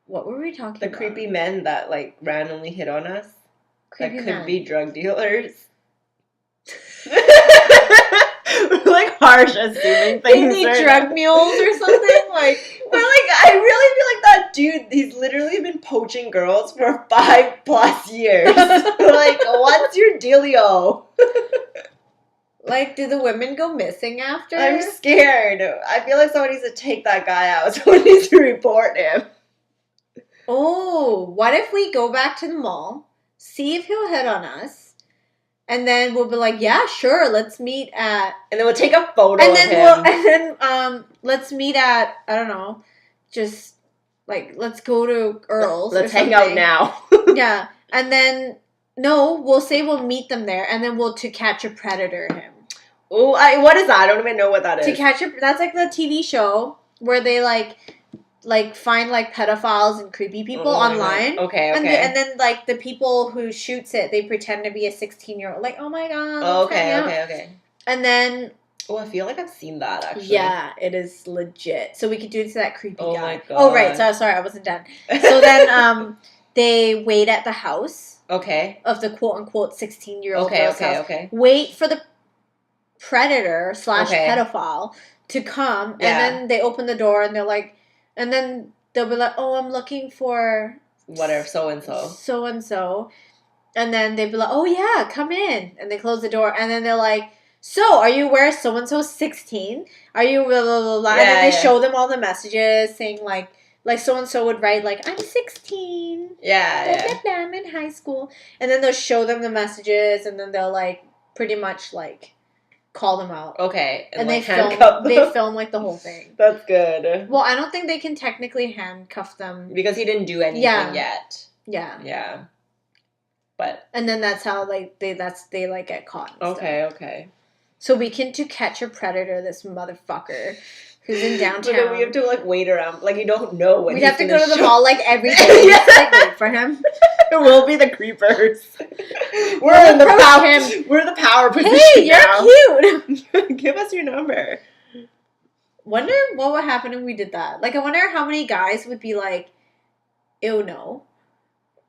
what were we talking about? The creepy men that like randomly hit on us. Creepy that men. could be drug dealers. We're like harsh assuming things. They need drug mules or something like. But like, I really feel like that dude. He's literally been poaching girls for 5+ years. Like, what's your dealio? Like, do the women go missing after? I'm scared. I feel like someone needs to take that guy out. Someone needs to report him. Oh, what if we go back to the mall, see if he'll hit on us, and then we'll be like, yeah, sure, let's meet at... And then we'll take a photo of him. Let's meet at, I don't know, just, like, let's go to Girlll's Let's hang out now. Yeah, and then, no, we'll say we'll meet them there, and then we'll To Catch a Predator him. Oh, what is that? I don't even know what that is. That's, like, the TV show where they, like find like pedophiles and creepy people online. Okay. And then like the people who shoots it, they pretend to be a 16-year-old. Like, oh my god. Okay. And then I feel like I've seen that actually. Yeah, it is legit. So we could do it to that creepy guy. My god. Oh right, so sorry, I wasn't done. So then they wait at the house. Okay. Of the quote unquote 16-year-old girl's house. Okay. Wait for the predator / Okay. pedophile to come, and Yeah. then they open the door and they're like, and then they'll be like, oh, I'm looking for Whatever, so and so. so and so, and then they'd be like, oh yeah, come in, and they close the door, and then they're like, so are you aware so and so 16? Are you blah blah blah blah? And then they show them all the messages saying like so and so would write like, I'm 16. Yeah. Blah, blah, blah, I'm in high school, and then they'll show them the messages, and then they'll like pretty much like call them out. Okay. And like, they handcuff them. they film like the whole thing. That's good. Well, I don't think they can technically handcuff them. Because he didn't do anything yet. Yeah. Yeah. But And then that's how like they like get caught. And stuff. okay. So we can to catch a predator, this motherfucker who's in downtown. But then we have to like wait around. Like you don't know when We'd he's have to gonna go to the show. mall like every day and just like wait for him. We'll be the creepers. We'll in the approach power. him. We're the power position. Hey, you're cute. Give us your number. Wonder what would happen if we did that. Like, I wonder how many guys would be like, ew, no.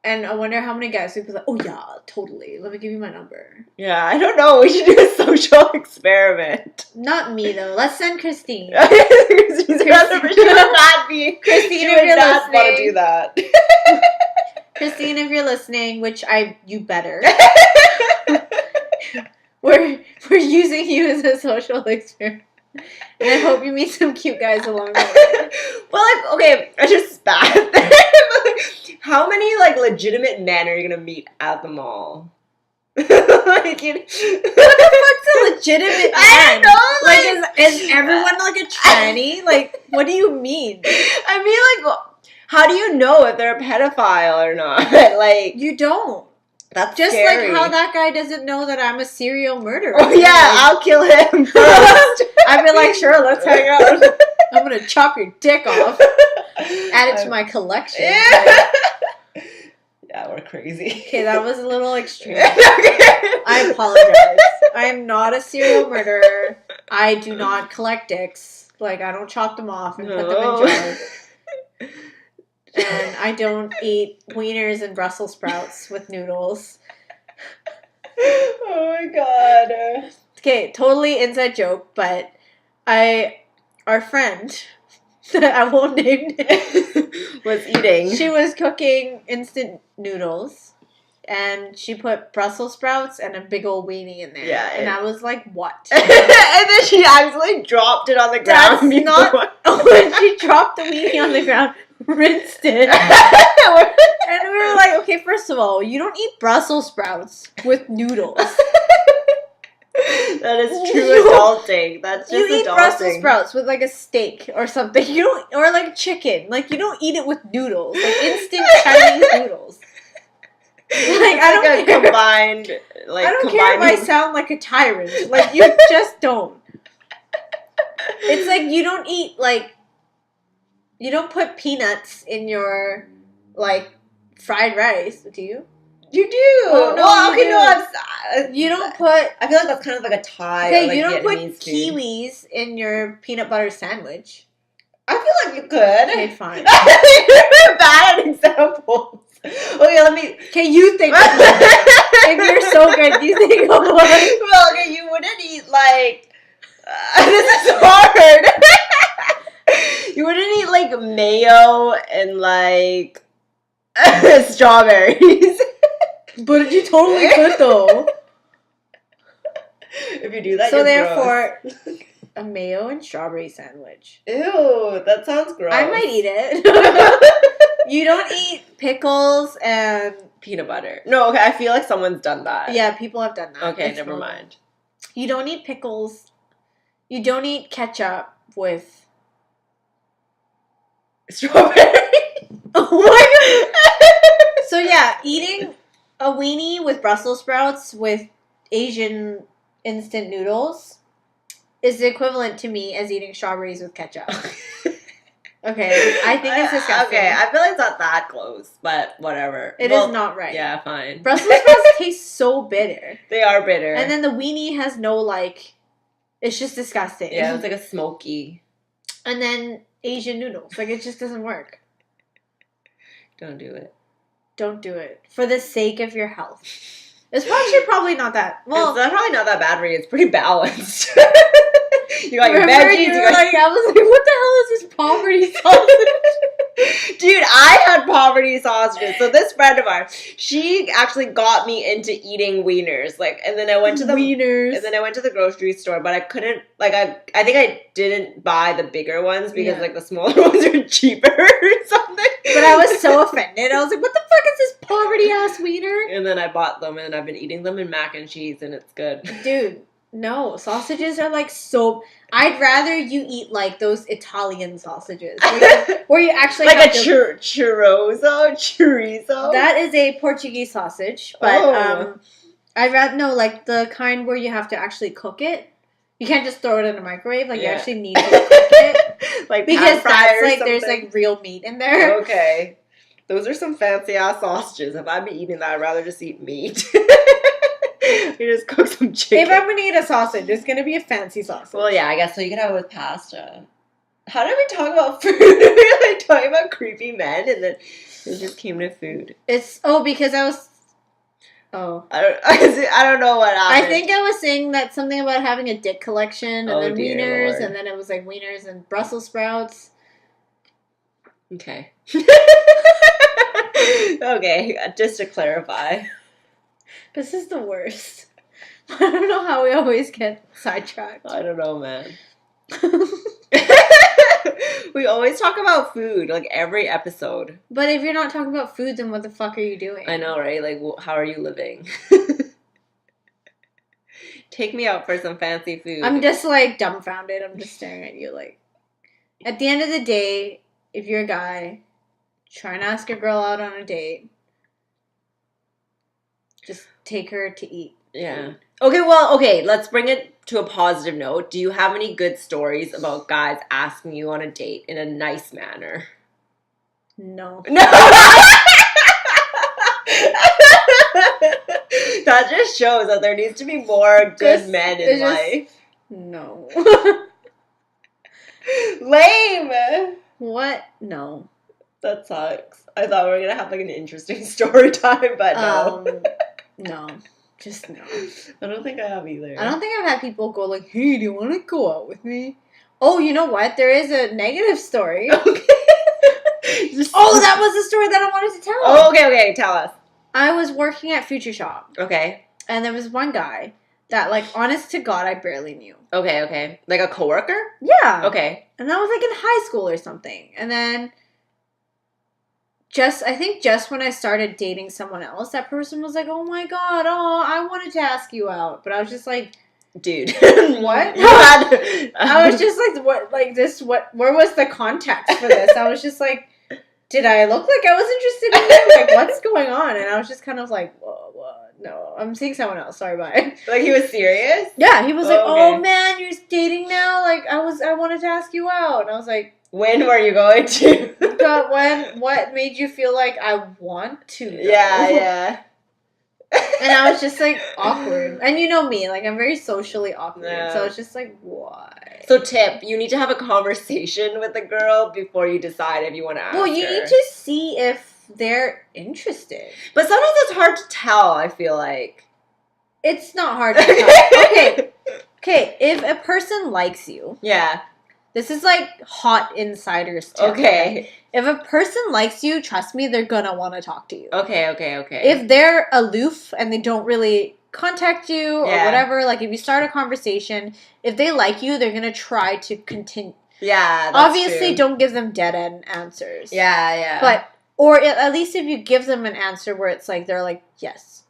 And I wonder how many guys would be like, oh yeah, totally. Let me give you my number. Yeah, I don't know. We should do a social experiment. Not me though. Let's send Christine. Christine would not be. Christine, She if would you're not want to listening. do that. Christine, if you're listening, which you better. We're using you as a social experiment. And I hope you meet some cute guys along the way. Well, like, okay, I just spat. How many, like, legitimate men are you gonna meet at the mall? Like, What the fuck's a legitimate man? I don't know, Like, is everyone like a tranny? Like, what do you mean? I mean, like, how do you know if they're a pedophile or not? Like, You don't. that's Just scary. like how that guy doesn't know that I'm a serial murderer. Oh, yeah, Like, I'll kill him first. I'd be like, sure, let's hang out. I'm gonna chop your dick off. Add it to my collection. Yeah. Yeah, we're crazy. Okay, that was a little extreme. Okay. I apologize. I am not a serial murderer. I do not collect dicks. Like, I don't chop them off and put them in jars. And I don't eat wieners and Brussels sprouts with noodles. Oh my god. Okay, totally inside joke, but our friend, I won't name it, Was eating. she was cooking instant noodles, and she put Brussels sprouts and a big old weenie in there. Yeah, and I was like, what? And then she actually dropped it on the ground. That's not when she dropped the weenie on the ground, rinsed it. And we were like, okay, first of all, you don't eat Brussels sprouts with noodles. That is true adulting. That's just You eat adulting. Brussels sprouts with like a steak or something. You don't, or like chicken. Like, you don't eat it with noodles, like instant Chinese noodles. Like, It's I don't like a care. combined, like I don't care if I sound like a tyrant. Like, you just don't. It's like you don't eat like, you don't put peanuts in your like fried rice, do you? You do. Oh, no, well, you okay, do. no, You don't put. I feel like that's kind of like a Thai. Okay, or like you don't put Vietnamese food. kiwis in your peanut butter sandwich. I feel like you could. Okay, fine. You're bad at examples. Okay, let me. Okay, you think of one. If you're so good, you think of one. Well, okay, you wouldn't eat like. This is hard. You wouldn't eat like mayo and like strawberries. But you totally could though. If you do that, So you're therefore, gross. a mayo and strawberry sandwich. Ew, that sounds gross. I might eat it. You don't eat pickles and Peanut butter. No, okay, I feel like someone's done that. yeah, people have done that. Okay, It's never normal. mind. You don't eat pickles. You don't eat ketchup with. Strawberry. Oh my god! So yeah, eating a weenie with Brussels sprouts with Asian instant noodles is the equivalent to me as eating strawberries with ketchup. Okay, I think it's disgusting. Okay, I feel like it's not that close, but whatever. It is not right. Yeah, fine. Brussels sprouts taste so bitter. They are bitter. And then the weenie has no, like, it's just disgusting. yeah, it's like a smoky. And then Asian noodles. Like, it just doesn't work. Don't do it. Don't do it. For the sake of your health. It's actually probably not that. Well, it's probably not that bad for you. It's pretty balanced. You got your remember veggies. you were like, I was like, what the hell is this poverty sausage? Dude, I had poverty sausages. So this friend of ours, she actually got me into eating wieners. Like, and then I went to the Wieners. And then I went to the grocery store, but I couldn't. Like, I think I didn't buy the bigger ones because like the smaller ones are cheaper or something. But I was so offended. I was like, what the fuck is this poverty ass wiener? And then I bought them, and I've been eating them in mac and cheese, and it's good. Dude, no. Sausages are like so... I'd rather you eat like those Italian sausages. Where you actually like have a chorizo? That is a Portuguese sausage. But I'd rather... No, like the kind where you have to actually cook it. You can't just throw it in a microwave. Like, you actually need to cook it. Like because that's like, something. there's like real meat in there. Okay. Those are some fancy ass sausages. If I'd be eating that, I'd rather just eat meat. You just cook some chicken. If I'm gonna eat a sausage, it's gonna be a fancy sausage. Well, yeah, I guess so. You could have it with pasta. How did we talk about food? We were like talking about creepy men, and then it just came to food. It's because I was. Oh, I don't know what happened. I think I was saying that something about having a dick collection, and then wieners, Lord. and then it was like wieners and Brussels sprouts. Okay. Okay, just to clarify. This is the worst. I don't know how we always get sidetracked. I don't know, man. We always talk about food, like every episode. But if you're not talking about food, then what the fuck are you doing? I know, right? Like, how are you living? Take me out for some fancy food. I'm just like dumbfounded. I'm just staring at you like. At the end of the day, if you're a guy, trying to ask a girl out on a date, just take her to eat. Yeah. Okay, let's bring it to a positive note. Do you have any good stories about guys asking you on a date in a nice manner? No. No! That just shows that there needs to be more good men in life. No. Lame! What? No. That sucks. I thought we were going to have like an interesting story time, but no. No. Just no. I don't think I have either. I don't think I've had people go like, hey, do you want to go out with me? Oh, you know what? There is a negative story. Okay. Oh, that was the story that I wanted to tell. Oh, okay, tell us. I was working at Future Shop. Okay. And there was one guy that, like, honest to God, I barely knew. Okay. Like a coworker? Yeah. Okay. And that was, like, in high school or something. And then I think just when I started dating someone else, that person was like, oh, my God, I wanted to ask you out. But I was just like... Dude. What? I was just like, where was the context for this? I was just like... Did I look like I was interested in you? Like, what's going on? And I was just kind of like, whoa, no, I'm seeing someone else. Sorry, bye. Like, he was serious? Yeah, he was like, okay. oh, man, you're dating now? Like, I wanted to ask you out. And I was like... When were you going to? What made you feel like I want to go? Yeah. And I was just, like, awkward. And you know me, like, I'm very socially awkward. Yeah. So I was just like, why? So tip, you need to have a conversation with the girl before you decide if you want to ask her. Well, you need to see if they're interested. But sometimes it's hard to tell, I feel like. It's not hard to tell. Okay, if a person likes you. Yeah. This is like hot insiders tip. Okay. If a person likes you, trust me, they're gonna want to talk to you. Okay. If they're aloof and they don't really contact you or whatever, like if you start a conversation, if they like you, they're gonna try to continue. Yeah, that's obviously true. Don't give them dead end answers. Yeah. But or at least if you give them an answer where it's like they're like yes,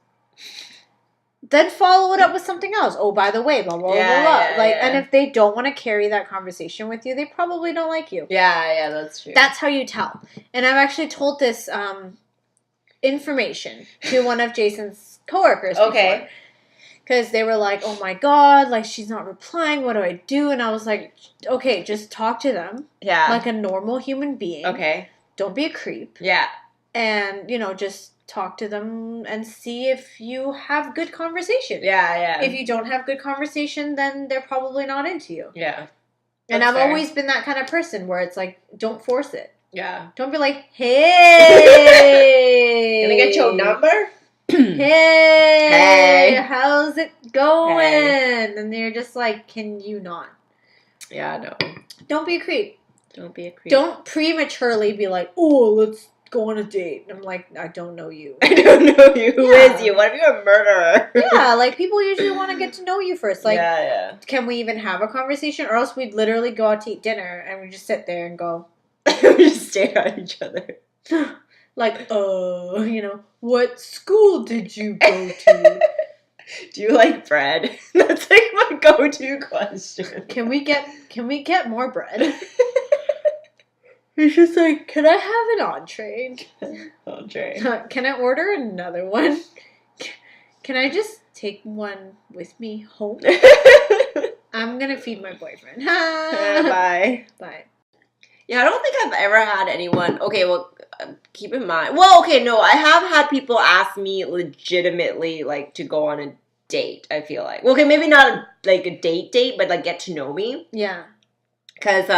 then follow it up with something else. Oh, by the way, blah blah blah blah. And if they don't want to carry that conversation with you, they probably don't like you. Yeah, that's true. That's how you tell. And I've actually told this information to one of Jason's coworkers. Okay. Because they were like, oh my God, like she's not replying. What do I do? And I was like, okay, just talk to them. Yeah. Like a normal human being. Okay. Don't be a creep. Yeah. And, just talk to them and see if you have good conversation. Yeah. If you don't have good conversation, then they're probably not into you. Yeah. And I've always been that kind of person where it's like, don't force it. Yeah. Don't be like, hey. Can I get your number? Hey, how's it going? Hey. And they're just like, can you not? Yeah, no. Don't be a creep. Don't be a creep. Don't prematurely be like, oh, let's go on a date. And I'm like, I don't know you. I don't know you. Who is you? What if you're a murderer? Yeah, like people usually want to get to know you first. Like, yeah. Can we even have a conversation? Or else we'd literally go out to eat dinner and we just sit there and go. We just stare at each other. Like, what school did you go to? Do you like bread? That's like my go-to question. Can we get more bread? It's just like, can I have an entree? Entree. Can I order another one? Can I just take one with me home? I'm gonna feed my boyfriend. Bye. Bye. Yeah, I don't think I've ever had anyone. Okay, well, keep in mind. Well, okay, no, I have had people ask me legitimately, like, to go on a date. I feel like, well, okay, maybe not a date, but like get to know me. Yeah. Because,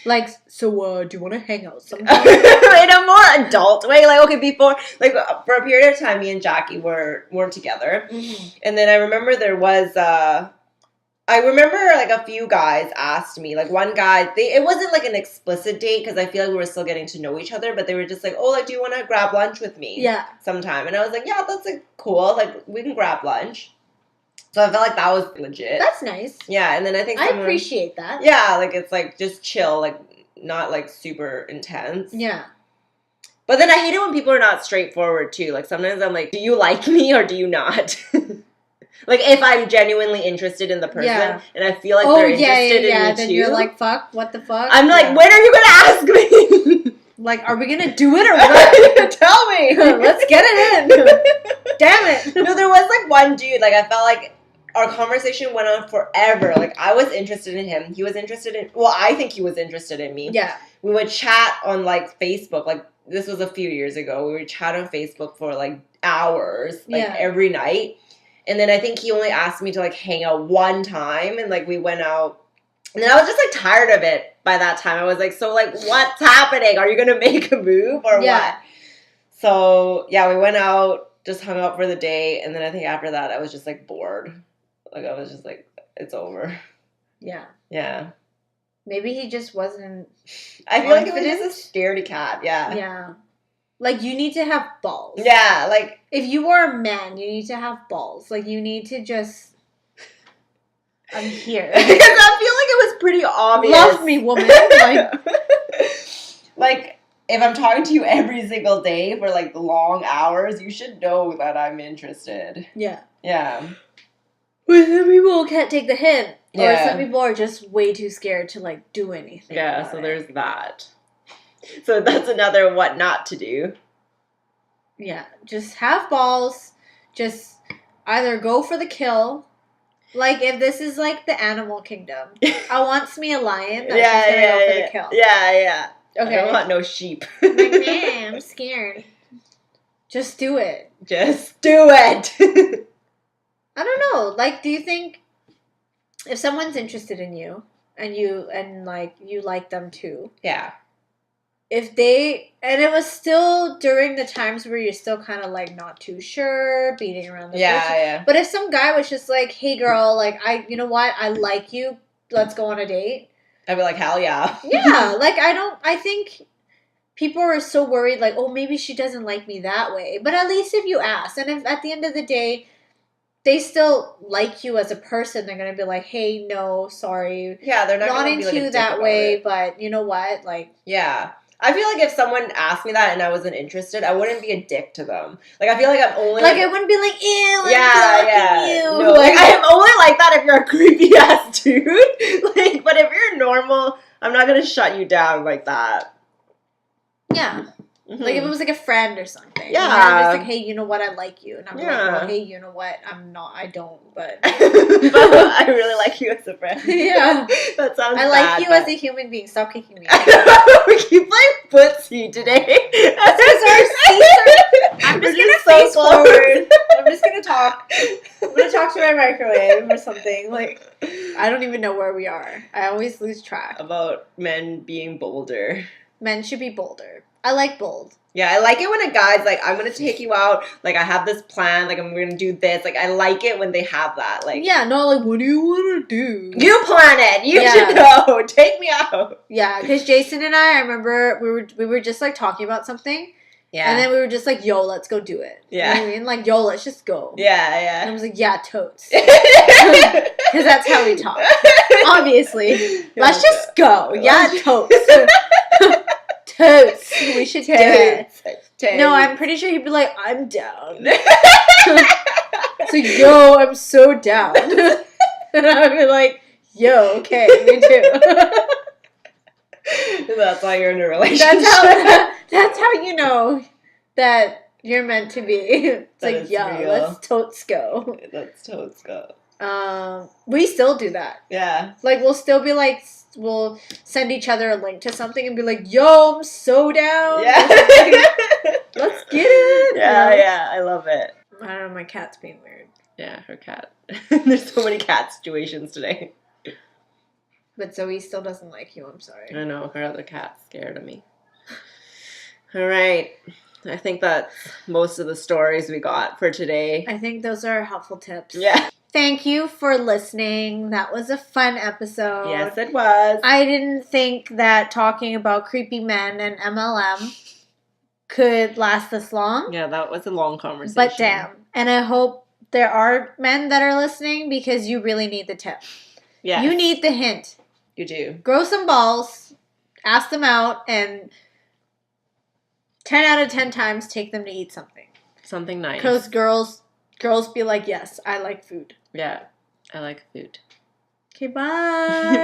like, so, do you want to hang out sometime? in a more adult way, like, okay, before, like, for a period of time, me and Jackie weren't together, and then I remember there was, like, a few guys asked me, like, one guy, it wasn't, like, an explicit date, because I feel like we were still getting to know each other, but they were just like, oh, like, do you want to grab lunch with me? Yeah. Sometime, and I was like, yeah, that's, like, cool, like, we can grab lunch. So I felt like that was legit. That's nice. Yeah, and then I think I appreciate that. Yeah, like, it's, like, just chill, like, not, like, super intense. Yeah. But then I hate it when people are not straightforward, too. Like, sometimes I'm like, do you like me or do you not? Like, if I'm genuinely interested in the person, and I feel like they're interested in me, then too. You're like, fuck, what the fuck? I'm like, when are you going to ask me? Like, are we going to do it or what? Tell me. Let's get it in. Damn it. No, there was, like, one dude, like, I felt like our conversation went on forever. Like, I was interested in him. He was interested in... Well, I think he was interested in me. Yeah. We would chat on, like, Facebook. Like, this was a few years ago. We would chat on Facebook for, like, hours. Like, every night. And then I think he only asked me to, like, hang out one time. And, like, we went out. And then I was just, like, tired of it by that time. I was like, so, like, what's happening? Are you going to make a move or what? So, yeah, we went out, just hung out for the day. And then I think after that, I was just, like, bored. Like, I was just like, it's over. Yeah. Yeah. Maybe he just wasn't I feel like it was just a scaredy cat, yeah. Yeah. Like, you need to have balls. Yeah, like... If you are a man, you need to have balls. Like, you need to just... I'm here. Because I feel like it was pretty obvious. Love me, woman. Like, if I'm talking to you every single day for, like, long hours, you should know that I'm interested. Yeah. Yeah. But some people can't take the hint. Yeah. Or some people are just way too scared to, like, do anything. Yeah, so there's that. So that's another what not to do. Yeah. Just have balls. Just either go for the kill. Like, if this is, like, the animal kingdom. I want me a lion. That's just gonna go for the kill. Yeah. Okay. I don't want no sheep. Like, nah, I'm scared. Just do it. Just do it. I don't know. Like, do you think if someone's interested in you and you like them too? Yeah. If they, and it was still during the times where you're still kind of like not too sure, beating around the bush. Yeah. But if some guy was just like, hey girl, like, you know what? I like you. Let's go on a date. I'd be like, hell yeah. Yeah. Like, I think people are so worried, like, oh, maybe she doesn't like me that way. But at least if you ask, and if at the end of the day, they still like you as a person, they're going to be like, hey, no, sorry. Yeah, they're not into like you that way, but you know what? Like, yeah. I feel like if someone asked me that and I wasn't interested, I wouldn't be a dick to them. Like, I feel like I'm only... Like, I wouldn't be like, ew, I'm you. No, like, I'm only like that if you're a creepy-ass dude. Like, but if you're normal, I'm not going to shut you down like that. Yeah. Mm-hmm. Like, if it was like a friend or something. Yeah. Just like, hey, you know what? I like you. And I'm like, well, hey, you know what? I don't, but... but I really like you as a friend. Yeah. That sounds I like you as a human being. Stop kicking me. We keep playing footsie today. That's because our seats are... I'm just going to face forward. I'm just going to talk. I'm going to talk to my microwave or something. Like, I don't even know where we are. I always lose track. About men being bolder. Men should be bolder. I like bold. Yeah, I like it when a guy's like, I'm gonna take you out, like I have this plan, like I'm gonna do this. Like I like it when they have that. Like Yeah, not like, what do you want to do? you plan it. You Yeah. should know. Take me out. Yeah, because Jason and I remember we were just like talking about something, Yeah. and then we were just like, yo, let's go do it. Yeah. You know what I mean? Like, yo, let's just go. Yeah, And I was like, yeah, totes. yeah. Because that's how we talk. Obviously. Let's just go. Yeah, totes. Totes. We should do it. No, I'm pretty sure he'd be like, I'm down. So, yo, I'm so down. And I would be like, yo, okay, me too. That's why you're in a relationship. That's how you know that you're meant to be. It's That like, is yo, real. let's totes go. Let's totes go. We still do that. Yeah. Like, we'll still be like, we'll send each other a link to something and be like, yo, I'm so down. Yeah. Let's get it. Yeah, yeah. I love it. I don't know, my cat's being weird. Yeah, her cat. There's so many cat situations today. But Zoe still doesn't like you, I'm sorry. I know, her other cat's scared of me. All right. I think that's most of the stories we got for today. I think those are helpful tips. Yeah. Thank you for listening. That was a fun episode. Yes, it was. I didn't think that talking about creepy men and MLM could last this long. Yeah, that was a long conversation. But damn. And I hope there are men that are listening because you really need the tip. Yeah. You need the hint. You do. Grow some balls, ask them out, and 10 out of 10 times take them to eat something. Something nice. Because girls be like, yes, I like food. Yeah, I like food. Okay, bye.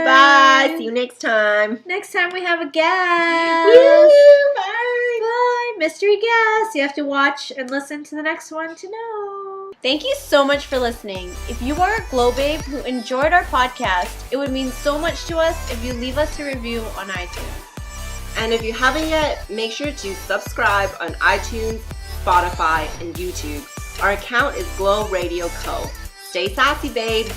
Bye. See you next time. Next time we have a guest. Woo, bye. Bye. Mystery guest. You have to watch and listen to the next one to know. Thank you so much for listening. If you are a glow babe who enjoyed our podcast, it would mean so much to us if you leave us a review on iTunes. And if you haven't yet, make sure to subscribe on iTunes, Spotify, and YouTube. Our account is Girlll Radio Co. Stay sassy, babe.